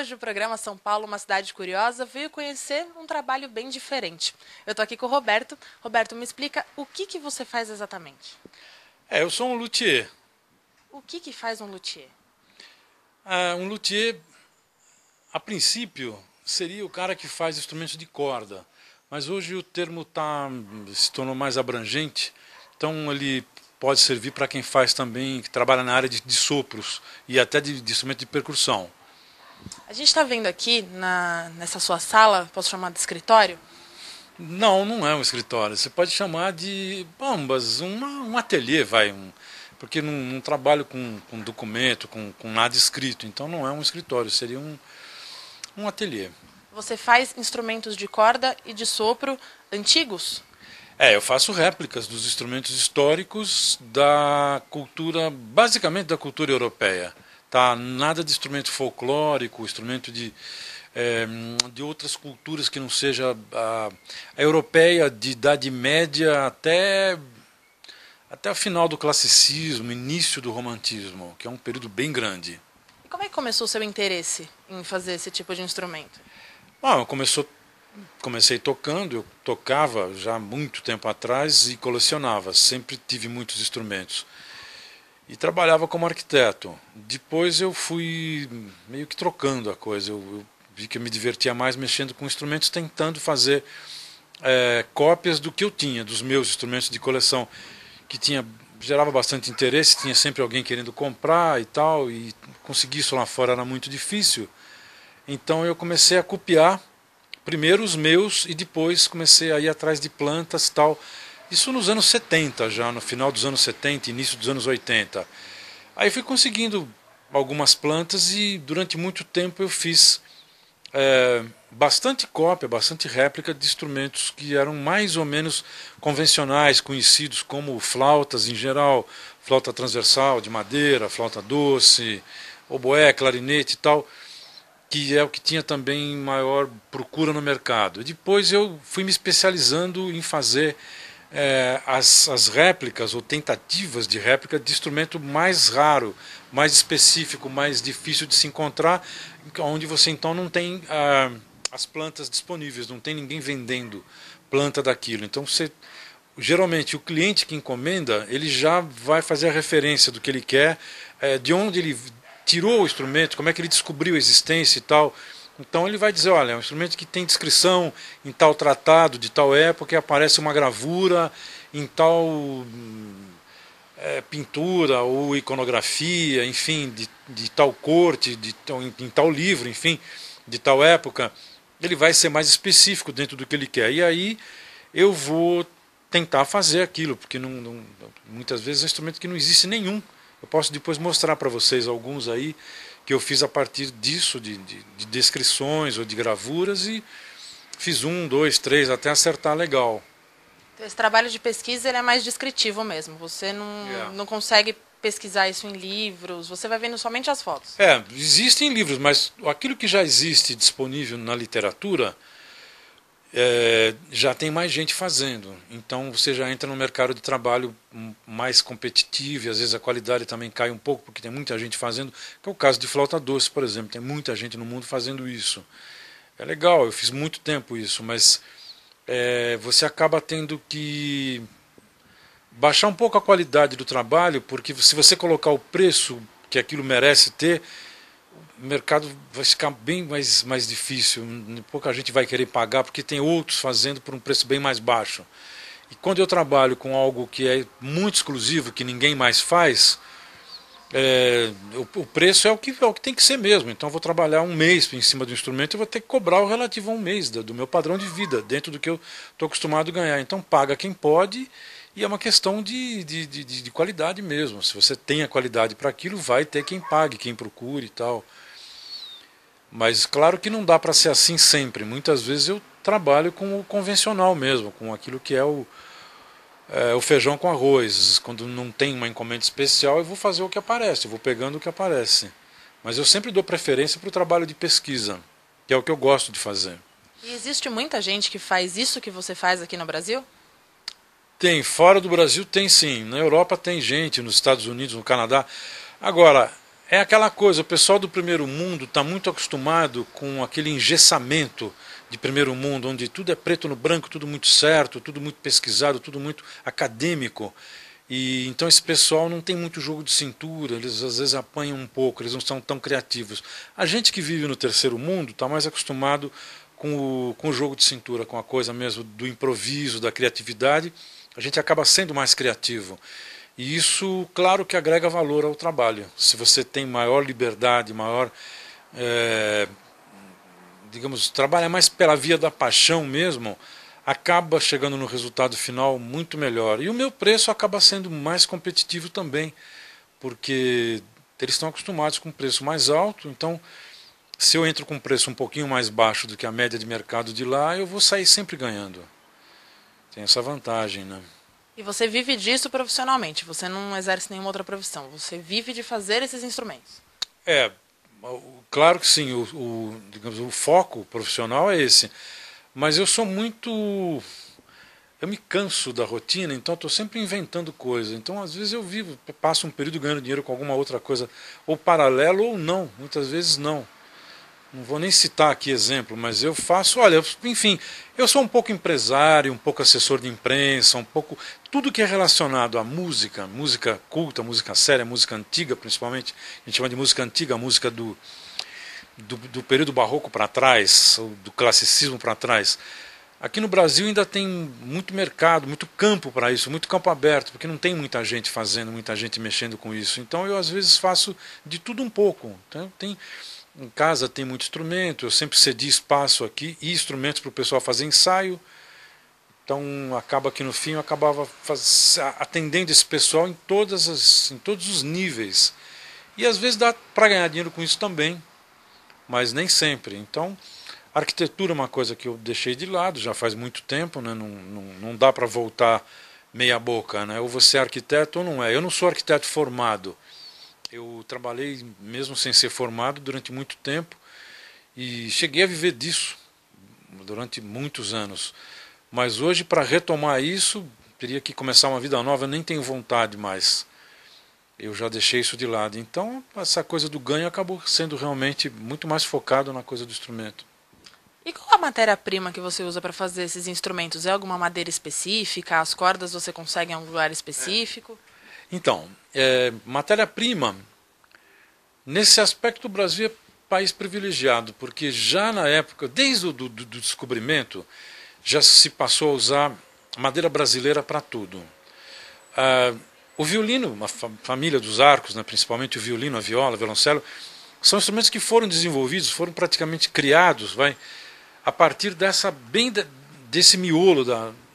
hoje o programa São Paulo, uma cidade curiosa, veio conhecer um trabalho bem diferente. Eu estou aqui com o Roberto. Roberto, me explica o que você faz exatamente? Eu sou um luthier. O que faz um luthier? Um luthier, a princípio, seria o cara que faz instrumentos de corda. Mas hoje o termo se tornou mais abrangente, então ele pode servir para quem faz também, que trabalha na área de sopros e até de instrumento de percussão. A gente está vendo aqui nessa sua sala, posso chamar de escritório? Não, não é um escritório. Você pode chamar de ambas, um ateliê, porque não trabalho com documento, com nada escrito. Então não é um escritório, seria um ateliê. Você faz instrumentos de corda e de sopro antigos? Eu faço réplicas dos instrumentos históricos da cultura, basicamente da cultura europeia. Tá? Nada de instrumento folclórico, instrumento de outras culturas que não seja a europeia de Idade Média até o final do classicismo, início do romantismo, que é um período bem grande. E como é que começou o seu interesse em fazer esse tipo de instrumento? Eu comecei tocando, eu tocava já há muito tempo atrás e colecionava, sempre tive muitos instrumentos. E trabalhava como arquiteto. Depois eu fui meio que trocando a coisa, eu vi que eu me divertia mais mexendo com instrumentos, tentando fazer cópias do que eu tinha, dos meus instrumentos de coleção, que gerava bastante interesse, tinha sempre alguém querendo comprar e tal, e conseguir isso lá fora era muito difícil. Então eu comecei a copiar primeiro os meus e depois comecei a ir atrás de plantas e tal. Isso nos anos 70 já, no final dos anos 70, início dos anos 80. Aí fui conseguindo algumas plantas e durante muito tempo eu fiz bastante cópia, bastante réplica de instrumentos que eram mais ou menos convencionais, conhecidos como flautas em geral, flauta transversal de madeira, flauta doce, oboé, clarinete e tal, que é o que tinha também maior procura no mercado. E depois eu fui me especializando em fazer as réplicas ou tentativas de réplica de instrumento mais raro, mais específico, mais difícil de se encontrar, onde você então não tem as plantas disponíveis, não tem ninguém vendendo planta daquilo. Então geralmente o cliente que encomenda, ele já vai fazer a referência do que ele quer, de onde ele tirou o instrumento, como é que ele descobriu a existência e tal. Então ele vai dizer, olha, é um instrumento que tem descrição em tal tratado de tal época, e aparece uma gravura em tal pintura ou iconografia, enfim, de tal corte, em tal livro, enfim, de tal época. Ele vai ser mais específico dentro do que ele quer. E aí eu vou tentar fazer aquilo, porque muitas vezes é um instrumento que não existe nenhum. Eu posso depois mostrar para vocês alguns aí que eu fiz a partir disso, de descrições ou de gravuras, e fiz 1, 2, 3, até acertar legal. Então, esse trabalho de pesquisa ele é mais descritivo mesmo. Você não consegue pesquisar isso em livros, você vai vendo somente as fotos. Existem livros, mas aquilo que já existe disponível na literatura, já tem mais gente fazendo. Então você já entra no mercado de trabalho mais competitivo, e às vezes a qualidade também cai um pouco, porque tem muita gente fazendo, que é o caso de flauta doce, por exemplo. Tem muita gente no mundo fazendo isso. É legal, eu fiz muito tempo isso, mas você acaba tendo que baixar um pouco a qualidade do trabalho, porque se você colocar o preço que aquilo merece ter, o mercado vai ficar bem mais difícil, pouca gente vai querer pagar, porque tem outros fazendo por um preço bem mais baixo. E quando eu trabalho com algo que é muito exclusivo, que ninguém mais faz, o preço é o que tem que ser mesmo. Então eu vou trabalhar um mês em cima do instrumento e vou ter que cobrar o relativo a um mês do meu padrão de vida, dentro do que eu estou acostumado a ganhar. Então paga quem pode, e é uma questão de qualidade mesmo. Se você tem a qualidade para aquilo, vai ter quem pague, quem procure e tal. Mas claro que não dá para ser assim sempre. Muitas vezes eu trabalho com o convencional mesmo, com aquilo que é o feijão com arroz. Quando não tem uma encomenda especial, eu vou fazer o que aparece, eu vou pegando o que aparece. Mas eu sempre dou preferência para o trabalho de pesquisa, que é o que eu gosto de fazer. E existe muita gente que faz isso que você faz aqui no Brasil? Tem, fora do Brasil tem sim. Na Europa tem gente, nos Estados Unidos, no Canadá. Agora, É aquela coisa, o pessoal do primeiro mundo está muito acostumado com aquele engessamento de primeiro mundo, onde tudo é preto no branco, tudo muito certo, tudo muito pesquisado, tudo muito acadêmico. E então esse pessoal não tem muito jogo de cintura, eles às vezes apanham um pouco, eles não são tão criativos. A gente que vive no terceiro mundo está mais acostumado com o jogo de cintura, com a coisa mesmo do improviso, da criatividade, a gente acaba sendo mais criativo. E isso, claro que agrega valor ao trabalho. Se você tem maior liberdade, maior, digamos, trabalha mais pela via da paixão mesmo, acaba chegando no resultado final muito melhor. E o meu preço acaba sendo mais competitivo também, porque eles estão acostumados com um preço mais alto, então se eu entro com um preço um pouquinho mais baixo do que a média de mercado de lá, eu vou sair sempre ganhando. Tem essa vantagem, né? E você vive disso profissionalmente, você não exerce nenhuma outra profissão, você vive de fazer esses instrumentos. Claro que sim, digamos, o foco profissional é esse. Mas eu sou muito... Eu me canso da rotina, então estou sempre inventando coisas. Então, às vezes eu passo um período ganhando dinheiro com alguma outra coisa, ou paralelo ou não, muitas vezes não. Não vou nem citar aqui exemplo, mas eu faço, olha, enfim, eu sou um pouco empresário, um pouco assessor de imprensa, um pouco tudo que é relacionado à música, música culta, música séria, música antiga principalmente, a gente chama de música antiga, a música do período barroco para trás, do classicismo para trás. Aqui no Brasil ainda tem muito mercado, muito campo para isso, muito campo aberto, porque não tem muita gente fazendo, muita gente mexendo com isso. Então eu às vezes faço de tudo um pouco. Então, em casa tem muito instrumento, eu sempre cedi espaço aqui e instrumentos para o pessoal fazer ensaio. Então acaba que no fim eu acabava atendendo esse pessoal em todos os níveis. E às vezes dá para ganhar dinheiro com isso também, mas nem sempre. Então a arquitetura é uma coisa que eu deixei de lado já faz muito tempo, né? Não dá para voltar meia boca, né? Ou você é arquiteto ou não é. Eu não sou arquiteto formado. Eu trabalhei mesmo sem ser formado durante muito tempo e cheguei a viver disso durante muitos anos. Mas hoje, para retomar isso, teria que começar uma vida nova, eu nem tenho vontade mais. Eu já deixei isso de lado. Então, essa coisa do ganho acabou sendo realmente muito mais focado na coisa do instrumento. E qual a matéria-prima que você usa para fazer esses instrumentos? É alguma madeira específica? As cordas você consegue em um lugar específico? Então, matéria-prima, nesse aspecto o Brasil é país privilegiado, porque já na época, desde o do descobrimento, já se passou a usar madeira brasileira para tudo. O violino, uma família dos arcos, né, principalmente o violino, a viola, o violoncelo, são instrumentos que foram desenvolvidos, foram praticamente criados, a partir desse miolo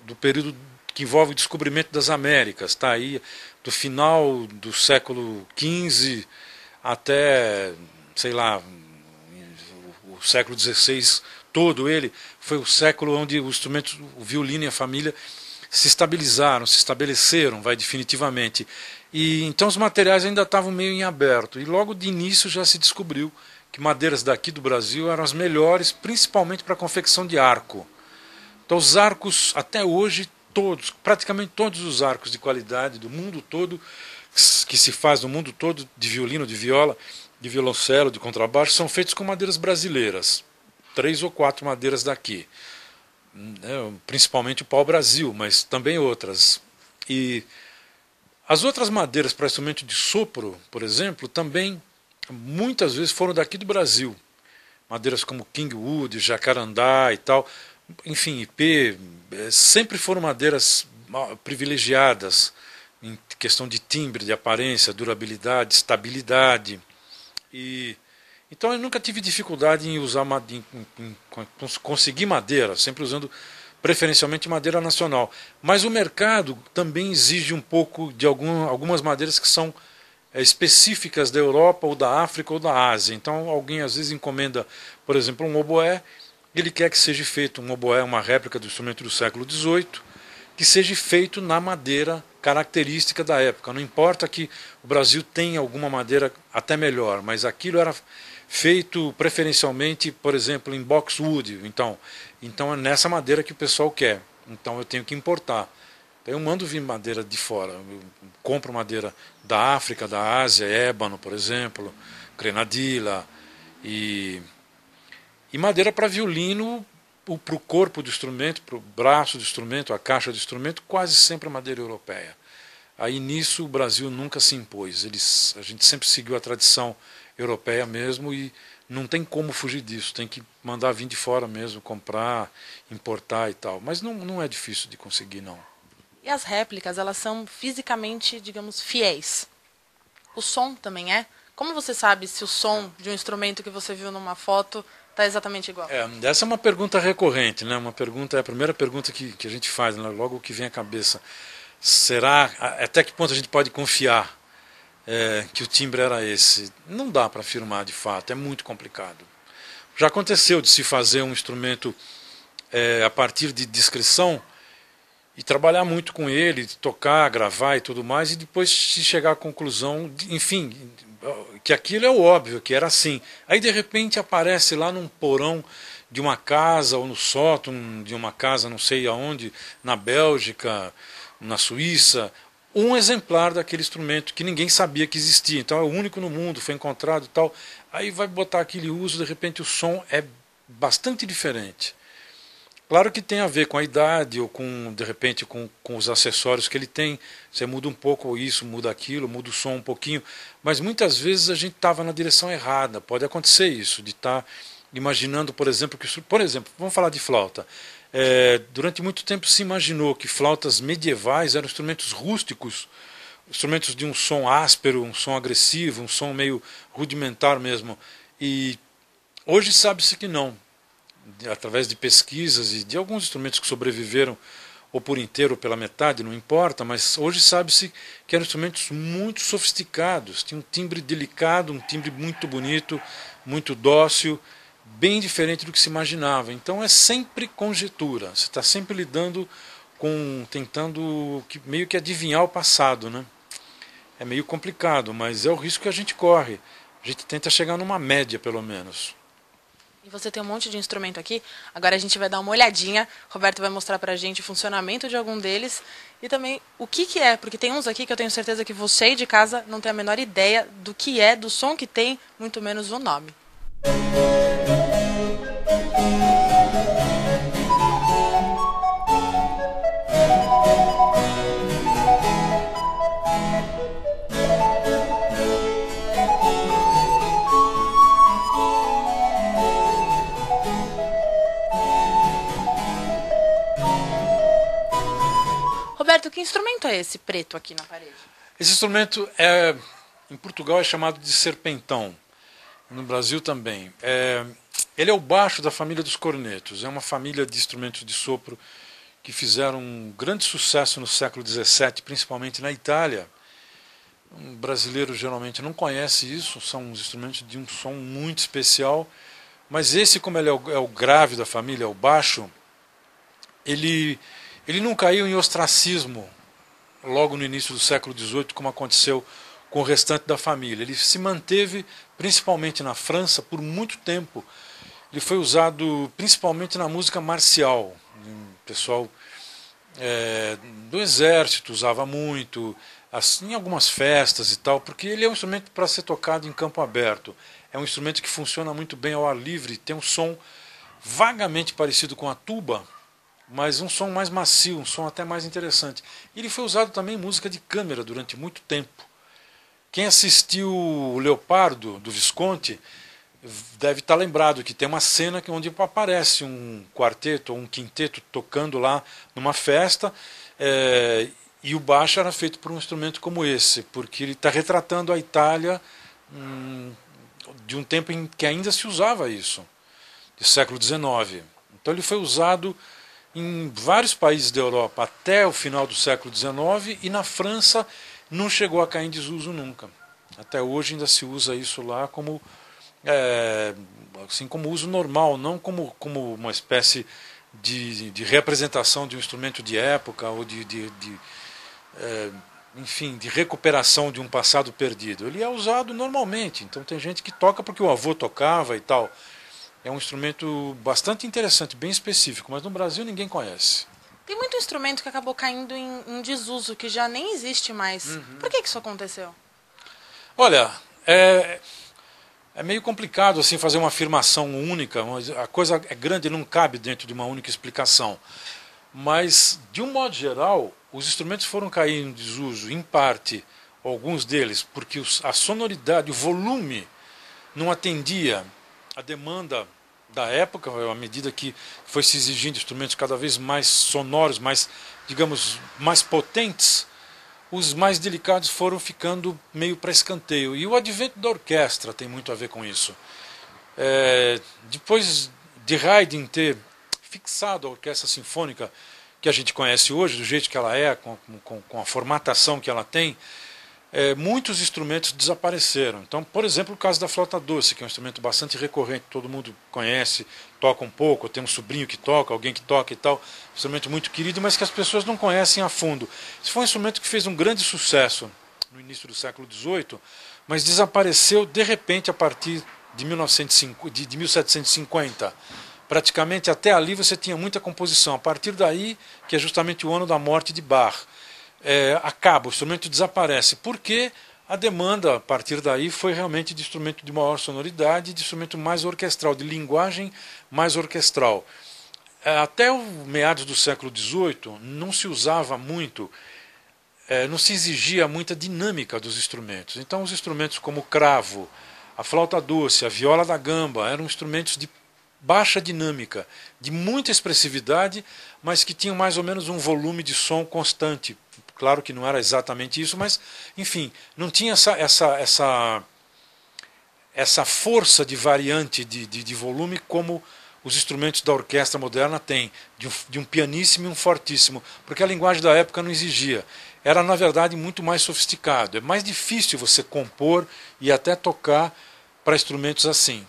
do período que envolve o descobrimento das Américas, tá aí do final do século XV até, sei lá, o século XVI todo ele foi o século onde os instrumentos, o violino e a família se estabeleceram, definitivamente. E então os materiais ainda estavam meio em aberto. E logo de início já se descobriu que madeiras daqui do Brasil eram as melhores, principalmente para a confecção de arco. Então os arcos, até hoje, praticamente todos os arcos de qualidade do mundo todo, que se faz no mundo todo, de violino, de viola, de violoncelo, de contrabaixo, são feitos com madeiras brasileiras. 3 ou 4 madeiras daqui. Principalmente o pau-brasil, mas também outras. E as outras madeiras para instrumento de sopro, por exemplo, também muitas vezes foram daqui do Brasil. Madeiras como Kingwood, Jacarandá e tal, enfim, IP, sempre foram madeiras privilegiadas em questão de timbre, de aparência, durabilidade, estabilidade. Então eu nunca tive dificuldade em usar conseguir madeira, sempre usando preferencialmente madeira nacional. Mas o mercado também exige um pouco de algumas madeiras que são específicas da Europa ou da África ou da Ásia. Então alguém às vezes encomenda, por exemplo, um oboé, ele quer que seja feito um oboé, uma réplica do instrumento do século XVIII, que seja feito na madeira característica da época. Não importa que o Brasil tenha alguma madeira até melhor, mas aquilo era feito preferencialmente, por exemplo, em boxwood. Então é nessa madeira que o pessoal quer. Então eu tenho que importar. Eu mando vir madeira de fora. Eu compro madeira da África, da Ásia, ébano, por exemplo, grenadila e madeira para violino, para o corpo do instrumento, para o braço do instrumento, a caixa do instrumento, quase sempre madeira europeia. Aí nisso o Brasil nunca se impôs. A gente sempre seguiu a tradição europeia mesmo e não tem como fugir disso. Tem que mandar vir de fora mesmo, comprar, importar e tal. Mas não é difícil de conseguir, não. E as réplicas, elas são fisicamente, digamos, fiéis. O som também é? Como você sabe se o som de um instrumento que você viu numa foto está exatamente igual? Essa é uma pergunta recorrente, né? É a primeira pergunta que a gente faz, né? Logo que vem à cabeça. Será, até que ponto a gente pode confiar que o timbre era esse? Não dá para afirmar de fato, é muito complicado. Já aconteceu de se fazer um instrumento a partir de descrição e trabalhar muito com ele, tocar, gravar e tudo mais, e depois se chegar à conclusão, enfim, que aquilo é o óbvio, que era assim. Aí de repente aparece lá num porão de uma casa ou no sótão de uma casa, não sei aonde, na Bélgica, na Suíça, um exemplar daquele instrumento que ninguém sabia que existia. Então é o único no mundo, foi encontrado e tal. Aí vai botar aquele uso, de repente o som é bastante diferente. Claro que tem a ver com a idade ou com, de repente, com os acessórios que ele tem. Você muda um pouco isso, muda aquilo, muda o som um pouquinho. Mas muitas vezes a gente estava na direção errada. Pode acontecer isso, de estar imaginando, por exemplo, vamos falar de flauta. Durante muito tempo se imaginou que flautas medievais eram instrumentos rústicos, instrumentos de um som áspero, um som agressivo, um som meio rudimentar mesmo. E hoje sabe-se que não. Através de pesquisas e de alguns instrumentos que sobreviveram ou por inteiro ou pela metade, não importa, mas hoje sabe-se que eram instrumentos muito sofisticados, tinham um timbre delicado, um timbre muito bonito, muito dócil, bem diferente do que se imaginava. Então é sempre conjectura, você está sempre lidando tentando meio que adivinhar o passado, né? É meio complicado, mas é o risco que a gente corre. A gente tenta chegar numa média, pelo menos. E você tem um monte de instrumento aqui. Agora a gente vai dar uma olhadinha. Roberto vai mostrar pra gente o funcionamento de algum deles. E também o que é. Porque tem uns aqui que eu tenho certeza que você aí de casa não tem a menor ideia do que é, do som que tem, muito menos o nome. Roberto, que instrumento é esse preto aqui na parede? Esse instrumento em Portugal é chamado de serpentão, no Brasil também. Ele é o baixo da família dos cornetos, é uma família de instrumentos de sopro que fizeram um grande sucesso no século XVII, principalmente na Itália. Um brasileiro geralmente não conhece isso, são uns instrumentos de um som muito especial, mas esse, como ele é o grave da família, o baixo, ele não caiu em ostracismo logo no início do século XVIII, como aconteceu com o restante da família. Ele se manteve principalmente na França por muito tempo. Ele foi usado principalmente na música marcial. O pessoal do exército usava muito, assim, em algumas festas e tal, porque ele é um instrumento para ser tocado em campo aberto. É um instrumento que funciona muito bem ao ar livre, tem um som vagamente parecido com a tuba, mas um som mais macio, um som até mais interessante. Ele foi usado também em música de câmara durante muito tempo. Quem assistiu o Leopardo, do Visconti, deve estar lembrado que tem uma cena onde aparece um quarteto ou um quinteto tocando lá numa festa, e o baixo era feito por um instrumento como esse, porque ele está retratando a Itália de um tempo em que ainda se usava isso, do século XIX. Então ele foi usado em vários países da Europa até o final do século XIX, e na França não chegou a cair em desuso nunca. Até hoje ainda se usa isso lá como assim, como uso normal, não como uma espécie de representação de um instrumento de época ou enfim, de recuperação de um passado perdido. Ele é usado normalmente, então tem gente que toca porque o avô tocava e tal. É um instrumento bastante interessante, bem específico, mas no Brasil ninguém conhece. Tem muito instrumento que acabou caindo em desuso, que já nem existe mais. Por que isso aconteceu? Olha, é meio complicado assim fazer uma afirmação única, a coisa é grande e não cabe dentro de uma única explicação. Mas, de um modo geral, os instrumentos foram cair em desuso, em parte, alguns deles, porque a sonoridade, o volume, não atendia a demanda da época, à medida que foi se exigindo instrumentos cada vez mais sonoros, mais, digamos, mais potentes, os mais delicados foram ficando meio para escanteio. E o advento da orquestra tem muito a ver com isso. Depois de Haydn ter fixado a orquestra sinfônica que a gente conhece hoje, do jeito que ela é, com a formatação que ela tem, muitos instrumentos desapareceram. Então, por exemplo, o caso da flauta doce, que é um instrumento bastante recorrente, todo mundo conhece, toca um pouco, tem um sobrinho que toca, alguém que toca e tal, um instrumento muito querido, mas que as pessoas não conhecem a fundo. Esse foi um instrumento que fez um grande sucesso no início do século XVIII, mas desapareceu de repente a partir de 1750. Praticamente até ali você tinha muita composição. A partir daí, que é justamente o ano da morte de Bach, acaba, o instrumento desaparece, porque a demanda a partir daí foi realmente de instrumento de maior sonoridade, de instrumento mais orquestral, de linguagem mais orquestral. Até o meados do século XVIII não se usava muito, não se exigia muita dinâmica dos instrumentos. Então os instrumentos como o cravo, a flauta doce, a viola da gamba eram instrumentos de baixa dinâmica, de muita expressividade, mas que tinham mais ou menos um volume de som constante. Claro que não era exatamente isso, mas, enfim, não tinha essa força de variante de volume como os instrumentos da orquestra moderna têm, de um pianíssimo e um fortíssimo, porque a linguagem da época não exigia. Era, na verdade, muito mais sofisticado. É mais difícil você compor e até tocar para instrumentos assim.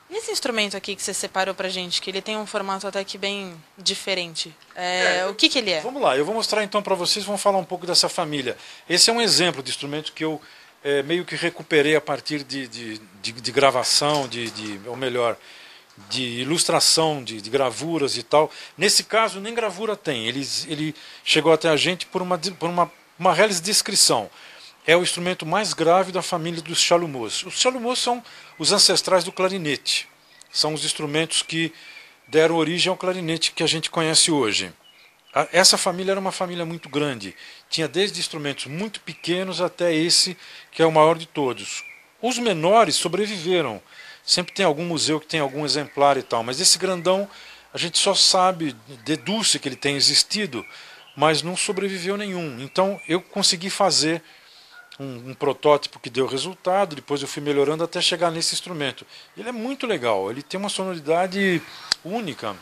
E esse instrumento aqui que você separou pra gente, que ele tem um formato até que bem diferente, o que ele é? Vamos lá, eu vou mostrar então para vocês, vamos falar um pouco dessa família. Esse é um exemplo de instrumento que eu meio que recuperei a partir de gravação, ou melhor, de ilustração, de gravuras e tal. Nesse caso, nem gravura tem, ele chegou até a gente por uma reles descrição. É o instrumento mais grave da família dos chalumeaus. Os chalumeaus são os ancestrais do clarinete. São os instrumentos que deram origem ao clarinete que a gente conhece hoje. Essa família era uma família muito grande. Tinha desde instrumentos muito pequenos até esse, que é o maior de todos. Os menores sobreviveram. Sempre tem algum museu que tem algum exemplar e tal. Mas esse grandão, a gente só sabe, deduz que ele tem existido, mas não sobreviveu nenhum. Então eu consegui fazer um protótipo que deu resultado, depois eu fui melhorando até chegar nesse instrumento. Ele é muito legal, ele tem uma sonoridade única.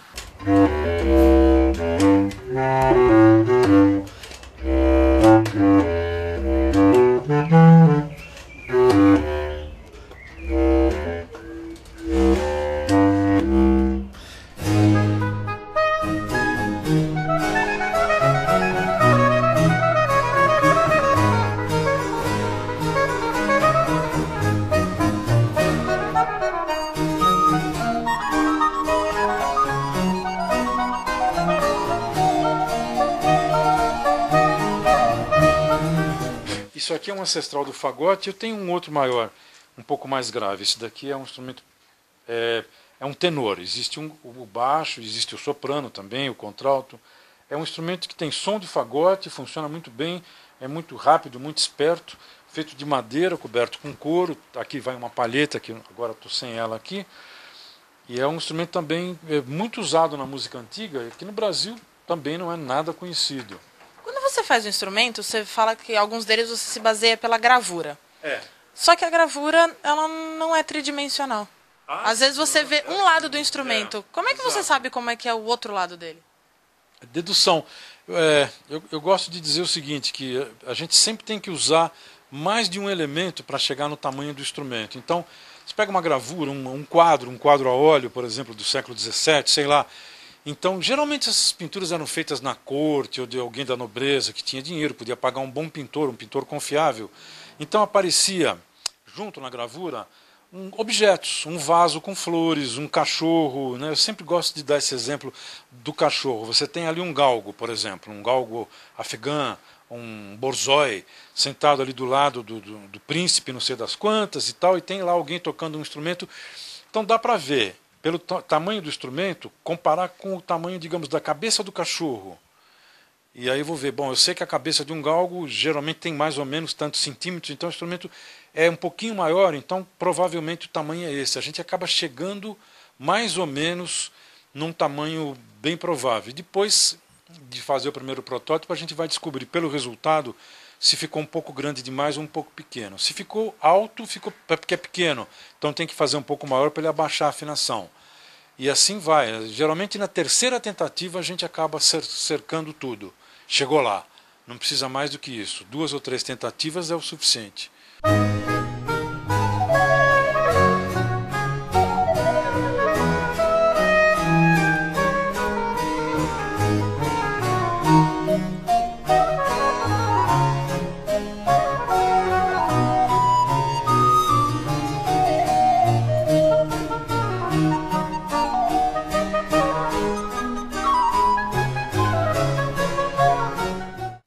Isso aqui é um ancestral do fagote. Eu tenho um outro maior, um pouco mais grave. Esse daqui é um instrumento, é um tenor. Existe o baixo, existe o soprano também, o contralto. É um instrumento que tem som de fagote, funciona muito bem, é muito rápido, muito esperto, feito de madeira, coberto com couro. Aqui vai uma palheta, que agora estou sem ela aqui. E é um instrumento também muito usado na música antiga, que no Brasil também não é nada conhecido. Quando você faz um instrumento, você fala que alguns deles você se baseia pela gravura. É. Só que a gravura, ela não é tridimensional. Às vezes você vê um lado do instrumento. Como é que você sabe como é que é o outro lado dele? Dedução. Eu gosto de dizer o seguinte, que a gente sempre tem que usar mais de um elemento para chegar no tamanho do instrumento. Então, você pega uma gravura, um quadro a óleo, por exemplo, do século XVII, sei lá. Então, geralmente essas pinturas eram feitas na corte ou de alguém da nobreza que tinha dinheiro, podia pagar um bom pintor, um pintor confiável. Então aparecia, junto na gravura, objetos, um vaso com flores, um cachorro, né? Eu sempre gosto de dar esse exemplo do cachorro. Você tem ali um galgo, por exemplo, um galgo afegã, um borzoi, sentado ali do lado do príncipe, não sei das quantas e tal, e tem lá alguém tocando um instrumento. Então dá para ver, pelo tamanho do instrumento, comparar com o tamanho, digamos, da cabeça do cachorro. E aí eu vou ver, bom, eu sei que a cabeça de um galgo geralmente tem mais ou menos tantos centímetros, então o instrumento é um pouquinho maior, então provavelmente o tamanho é esse. A gente acaba chegando mais ou menos num tamanho bem provável. Depois de fazer o primeiro protótipo, a gente vai descobrir pelo resultado se ficou um pouco grande demais ou um pouco pequeno. Se ficou alto, ficou porque é pequeno, então tem que fazer um pouco maior para ele abaixar a afinação. E assim vai. Geralmente na terceira tentativa a gente acaba cercando tudo. Chegou lá. Não precisa mais do que isso. 2 ou 3 tentativas é o suficiente.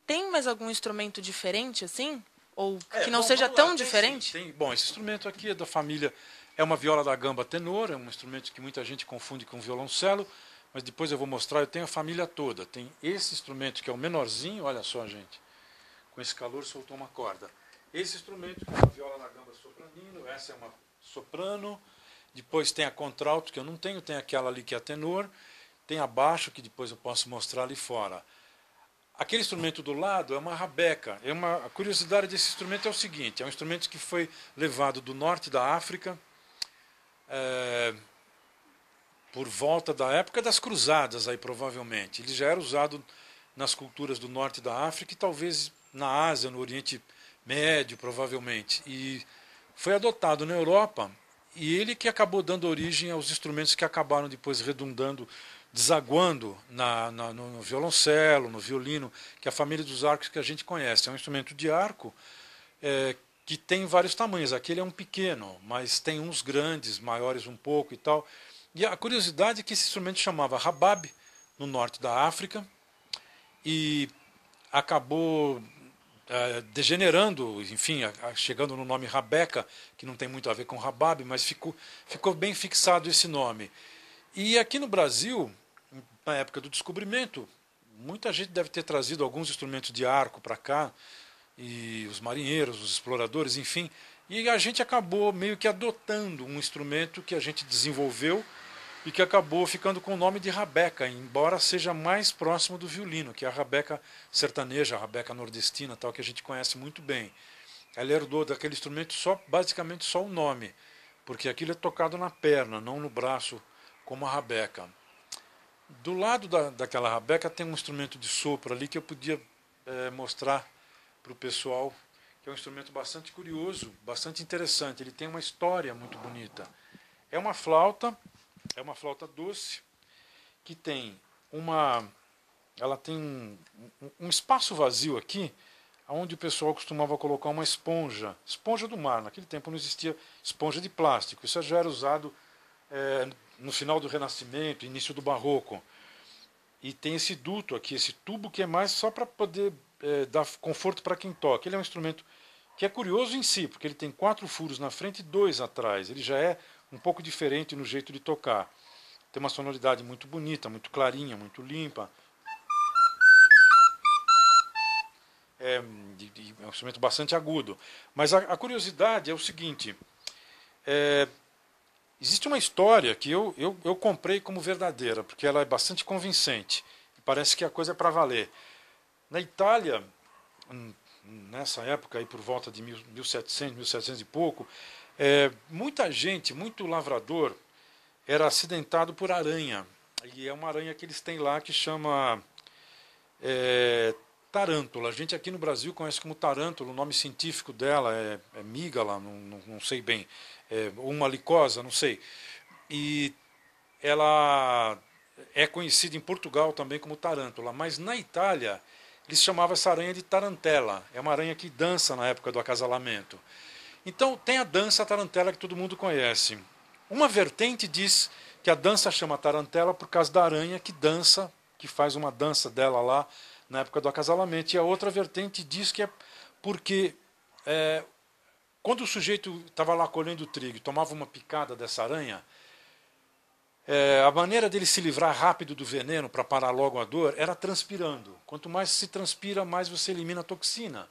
Tem mais algum instrumento diferente assim? Ou que não Bom, seja vamos lá, tão diferente? Bom, esse instrumento aqui é da família, é uma viola da gamba tenor, é um instrumento que muita gente confunde com violoncelo, mas depois eu vou mostrar, eu tenho a família toda. Tem esse instrumento que é o menorzinho, olha só, gente, com esse calor soltou uma corda. Esse instrumento que é uma viola da gamba sopranino, essa é uma soprano, depois tem a contralto, que eu não tenho, tem aquela ali que é a tenor, tem a baixo, que depois eu posso mostrar ali fora. Aquele instrumento do lado é uma rabeca. A curiosidade desse instrumento é o seguinte, é um instrumento que foi levado do norte da África, por volta da época das cruzadas, aí, provavelmente. Ele já era usado nas culturas do norte da África e talvez na Ásia, no Oriente Médio, provavelmente. E foi adotado na Europa, e ele que acabou dando origem aos instrumentos que acabaram depois redundando, desaguando no violoncelo, no violino, que é a família dos arcos que a gente conhece. É um instrumento de arco que tem vários tamanhos. Aquele é um pequeno, mas tem uns grandes, maiores um pouco e tal. E a curiosidade é que esse instrumento chamava rabab, no norte da África, e acabou degenerando, enfim, chegando no nome rabeca, que não tem muito a ver com rabab, mas ficou bem fixado esse nome. E aqui no Brasil, na época do descobrimento, muita gente deve ter trazido alguns instrumentos de arco para cá, e os marinheiros, os exploradores, enfim, e a gente acabou meio que adotando um instrumento que a gente desenvolveu e que acabou ficando com o nome de rabeca, embora seja mais próximo do violino, que é a rabeca sertaneja, a rabeca nordestina, tal, que a gente conhece muito bem. Ela herdou daquele instrumento basicamente só o nome, porque aquilo é tocado na perna, não no braço, como a rabeca. Do lado daquela rabeca tem um instrumento de sopro ali que eu podia mostrar para o pessoal, que é um instrumento bastante curioso, bastante interessante. Ele tem uma história muito bonita. É uma flauta doce, que tem ela tem um espaço vazio aqui, onde o pessoal costumava colocar uma esponja do mar. Naquele tempo não existia esponja de plástico, isso já era usado no final do Renascimento, início do Barroco. E tem esse duto aqui, esse tubo que é mais só para poder dar conforto para quem toca. Ele é um instrumento que é curioso em si, porque ele tem 4 furos na frente e 2 atrás. Ele já é um pouco diferente no jeito de tocar. Tem uma sonoridade muito bonita, muito clarinha, muito limpa. É um instrumento bastante agudo. Mas a curiosidade é o seguinte, existe uma história que eu comprei como verdadeira, porque ela é bastante convincente. E parece que a coisa é para valer. Na Itália, nessa época, aí por volta de 1700 e pouco, muita gente, muito lavrador, era acidentado por aranha. E é uma aranha que eles têm lá que chama tarântula. A gente aqui no Brasil conhece como tarântula, o nome científico dela é mígala, não sei bem, ou uma licosa, não sei. E ela é conhecida em Portugal também como tarântula, mas na Itália eles chamavam essa aranha de tarantela. É uma aranha que dança na época do acasalamento. Então tem a dança tarantela que todo mundo conhece. Uma vertente diz que a dança chama tarantela por causa da aranha que dança, que faz uma dança dela lá na época do acasalamento. E a outra vertente diz que é porque quando o sujeito estava lá colhendo trigo e tomava uma picada dessa aranha, a maneira dele se livrar rápido do veneno para parar logo a dor era transpirando. Quanto mais se transpira, mais você elimina a toxina.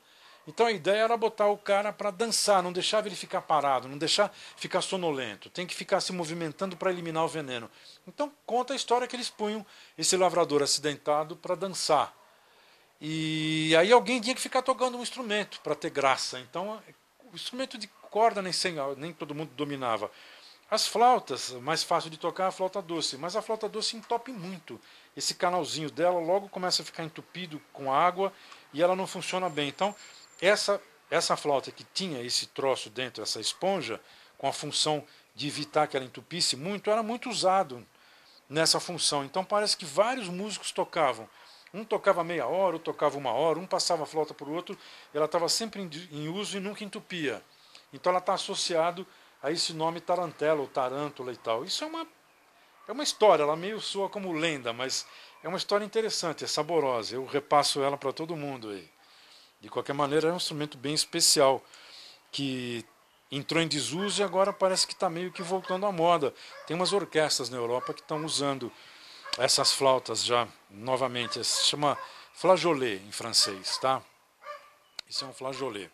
Então a ideia era botar o cara para dançar, não deixar ele ficar parado, não deixar ficar sonolento. Tem que ficar se movimentando para eliminar o veneno. Então conta a história que eles punham esse lavrador acidentado para dançar. E aí alguém tinha que ficar tocando um instrumento para ter graça. Então o instrumento de corda nem todo mundo dominava. As flautas, mais fácil de tocar é a flauta doce, mas a flauta doce entope muito. Esse canalzinho dela logo começa a ficar entupido com água e ela não funciona bem. Então essa flauta que tinha esse troço dentro, essa esponja, com a função de evitar que ela entupisse muito, era muito usado nessa função. Então parece que vários músicos tocavam. Um tocava meia hora, outro tocava uma hora, um passava a flauta para o outro, ela estava sempre em uso e nunca entupia. Então ela está associado a esse nome tarantela ou tarântula e tal. Isso é uma história, ela meio soa como lenda, mas é uma história interessante, é saborosa. Eu repasso ela para todo mundo aí. De qualquer maneira, é um instrumento bem especial, que entrou em desuso e agora parece que está meio que voltando à moda. Tem umas orquestras na Europa que estão usando essas flautas já novamente. Se chama flageolet em francês, tá? Isso é um flageolet.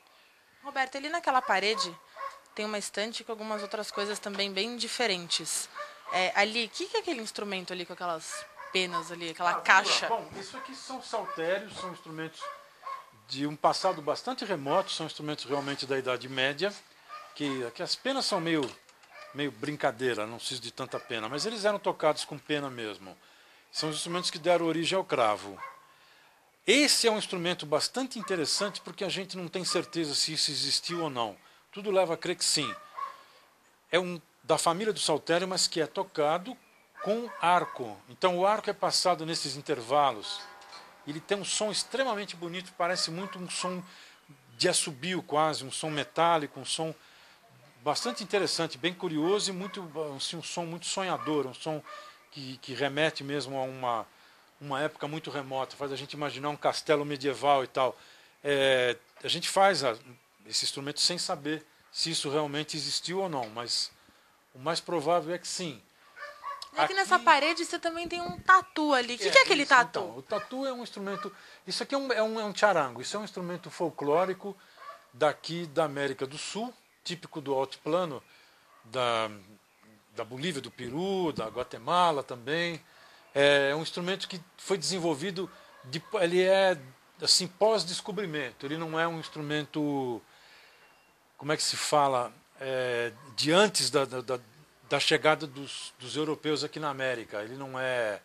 Roberto, ali naquela parede tem uma estante com algumas outras coisas também bem diferentes. Ali, o que é aquele instrumento ali com aquelas penas ali, aquela caixa? Bom, isso aqui são saltérios, são instrumentos de um passado bastante remoto, são instrumentos realmente da Idade Média, que as penas são meio brincadeira, não preciso de tanta pena, mas eles eram tocados com pena mesmo. São os instrumentos que deram origem ao cravo. Esse é um instrumento bastante interessante porque a gente não tem certeza se isso existiu ou não. Tudo leva a crer que sim. É da família do saltério, mas que é tocado com arco. Então o arco é passado nesses intervalos. Ele tem um som extremamente bonito, parece muito um som de assobio quase, um som metálico, um som bastante interessante, bem curioso e muito, assim, um som muito sonhador, um som que remete mesmo a uma época muito remota, faz a gente imaginar um castelo medieval e tal. A gente faz esse instrumento sem saber se isso realmente existiu ou não, mas o mais provável é que sim. E aqui nessa parede você também tem um tatu ali. O que é aquele tatu? Então, o tatu é um instrumento... Isso aqui é um charango, isso é um instrumento folclórico daqui da América do Sul, típico do altiplano, da Bolívia, do Peru, da Guatemala também. É um instrumento que foi desenvolvido, ele é assim, pós-descobrimento, ele não é um instrumento, como é que se fala, de antes da chegada dos europeus aqui na América. Ele não é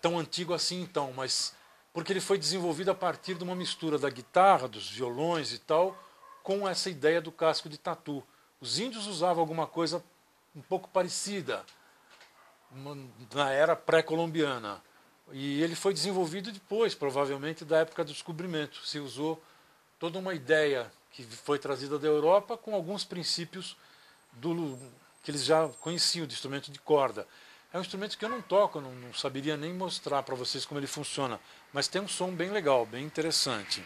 tão antigo assim, então, mas porque ele foi desenvolvido a partir de uma mistura da guitarra, dos violões e tal, com essa ideia do casco de tatu. Os índios usavam alguma coisa um pouco parecida na era pré-colombiana. E ele foi desenvolvido depois, provavelmente, da época do descobrimento. Se usou toda uma ideia que foi trazida da Europa com alguns princípios que eles já conheciam, de instrumento de corda. É um instrumento que eu não toco, não saberia nem mostrar para vocês como ele funciona, mas tem um som bem legal, bem interessante.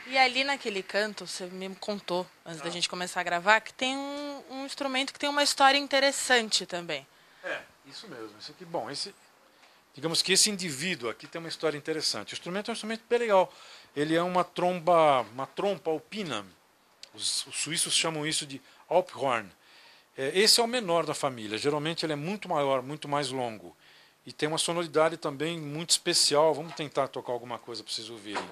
E ali naquele canto, você me contou, antes da gente começar a gravar, que tem um instrumento que tem uma história interessante também. Isso mesmo. Isso aqui, bom, digamos que esse indivíduo aqui tem uma história interessante. O instrumento é um instrumento bem legal. Ele é uma trompa alpina. Os suíços chamam isso de Alphorn. Esse é o menor da família. Geralmente ele é muito maior, muito mais longo. E tem uma sonoridade também muito especial. Vamos tentar tocar alguma coisa para vocês ouvirem.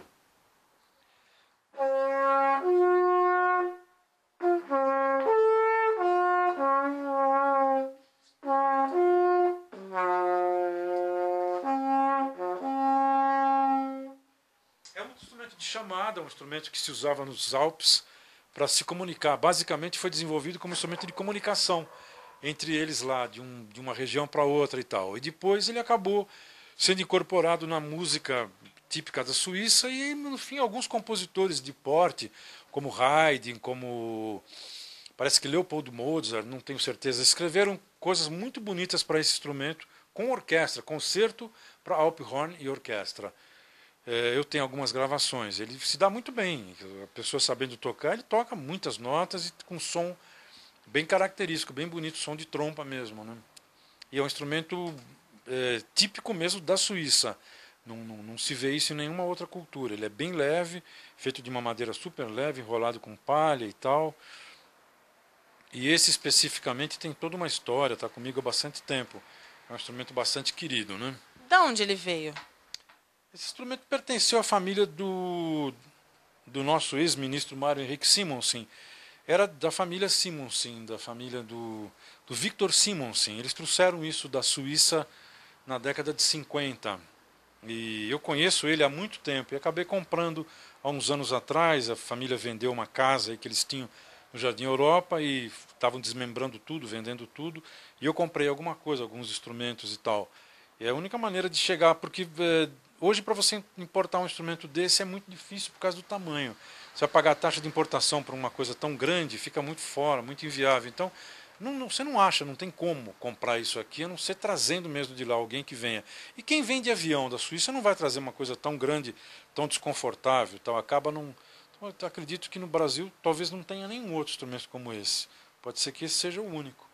É um instrumento de chamada, um instrumento que se usava nos Alpes para se comunicar. Basicamente foi desenvolvido como instrumento de comunicação entre eles lá, de uma região para outra e tal. E depois ele acabou sendo incorporado na música típica da Suíça e, no fim, alguns compositores de porte, como Haydn, como parece que Leopold Mozart, não tenho certeza, escreveram coisas muito bonitas para esse instrumento, com orquestra, concerto para Alphorn e orquestra. Eu tenho algumas gravações, ele se dá muito bem, a pessoa sabendo tocar, ele toca muitas notas e com som bem característico, bem bonito, som de trompa mesmo, né? E é um instrumento típico mesmo da Suíça. Não se vê isso em nenhuma outra cultura. Ele é bem leve, feito de uma madeira super leve, enrolado com palha e tal. E esse especificamente tem toda uma história, está comigo há bastante tempo. É um instrumento bastante querido, né? Da onde ele veio? Esse instrumento pertenceu à família do nosso ex-ministro Mário Henrique Simonsen. Era da família Simonsen, da família do Victor Simonsen. Eles trouxeram isso da Suíça na década de 50. E eu conheço ele há muito tempo e acabei comprando há uns anos atrás. A família vendeu uma casa aí que eles tinham no Jardim Europa e estavam desmembrando tudo, vendendo tudo. E eu comprei alguma coisa, alguns instrumentos e tal. É a única maneira de chegar, porque hoje para você importar um instrumento desse é muito difícil por causa do tamanho. Você vai pagar a taxa de importação para uma coisa tão grande, fica muito fora, muito inviável. Então, você não acha, não tem como comprar isso aqui, a não ser trazendo mesmo de lá alguém que venha. E quem vem de avião da Suíça não vai trazer uma coisa tão grande, tão desconfortável. Então acaba não. Então, eu acredito que no Brasil talvez não tenha nenhum outro instrumento como esse. Pode ser que esse seja o único.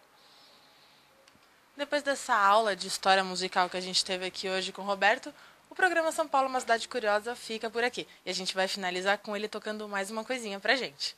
Depois dessa aula de história musical que a gente teve aqui hoje com o Roberto, o programa São Paulo, uma cidade curiosa, fica por aqui. E a gente vai finalizar com ele tocando mais uma coisinha pra gente.